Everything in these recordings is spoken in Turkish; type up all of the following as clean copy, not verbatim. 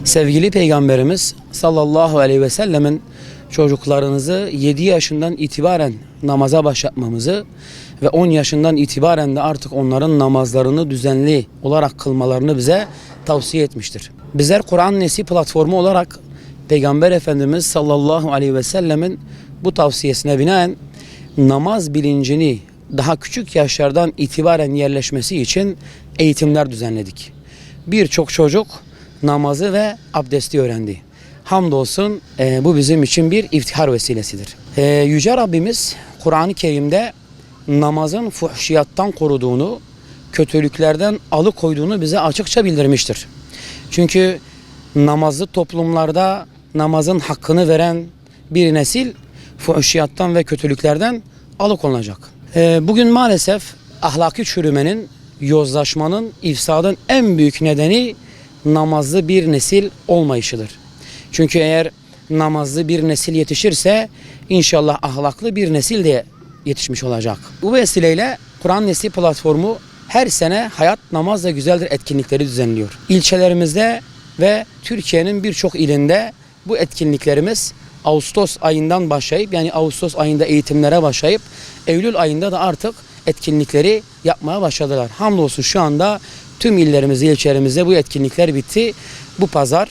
Sevgili Peygamberimiz sallallahu aleyhi ve sellemin çocuklarınızı 7 yaşından itibaren namaza başlatmamızı ve 10 yaşından itibaren de artık onların namazlarını düzenli olarak kılmalarını bize tavsiye etmiştir. Bizler Kur'an Nesi platformu olarak Peygamber Efendimiz sallallahu aleyhi ve sellemin bu tavsiyesine binaen namaz bilincini daha küçük yaşlardan itibaren yerleşmesi için eğitimler düzenledik. Birçok çocuk namazı ve abdesti öğrendi. Hamdolsun bu bizim için bir iftihar vesilesidir. Yüce Rabbimiz Kur'an-ı Kerim'de namazın fuhşiyattan koruduğunu, kötülüklerden alıkoyduğunu bize açıkça bildirmiştir. Çünkü namazlı toplumlarda namazın hakkını veren bir nesil fuhşiyattan ve kötülüklerden alıkonulacak. Bugün maalesef ahlaki çürümenin, yozlaşmanın, ifsadın en büyük nedeni namazlı bir nesil olmayışıdır. Çünkü eğer namazlı bir nesil yetişirse inşallah ahlaklı bir nesil de yetişmiş olacak. Bu vesileyle Kur'an Nesli platformu her sene Hayat Namazla Güzeldir etkinlikleri düzenliyor. İlçelerimizde ve Türkiye'nin birçok ilinde bu etkinliklerimiz Ağustos ayından başlayıp, yani Ağustos ayında eğitimlere başlayıp Eylül ayında da artık etkinlikleri yapmaya başladılar. Hamdolsun şu anda tüm illerimizde, ilçelerimizde bu etkinlikler bitti. Bu pazar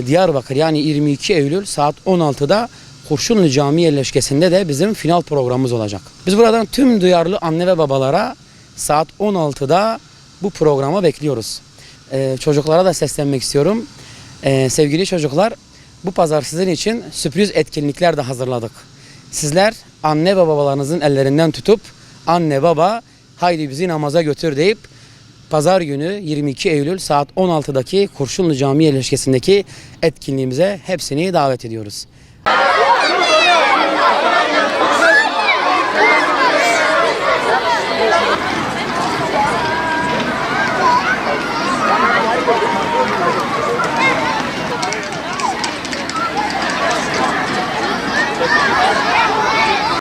Diyarbakır, yani 22 Eylül saat 16'da Kurşunlu Cami yerleşkesinde de bizim final programımız olacak. Biz buradan tüm duyarlı anne ve babalara saat 16'da bu programa bekliyoruz. Çocuklara da seslenmek istiyorum. Sevgili çocuklar, bu pazar sizin için sürpriz etkinlikler de hazırladık. Sizler anne ve babalarınızın ellerinden tutup anne baba haydi bizi namaza götür deyip pazar günü 22 Eylül saat 16'daki Kurşunlu Cami yerleşkesindeki etkinliğimize hepsini davet ediyoruz.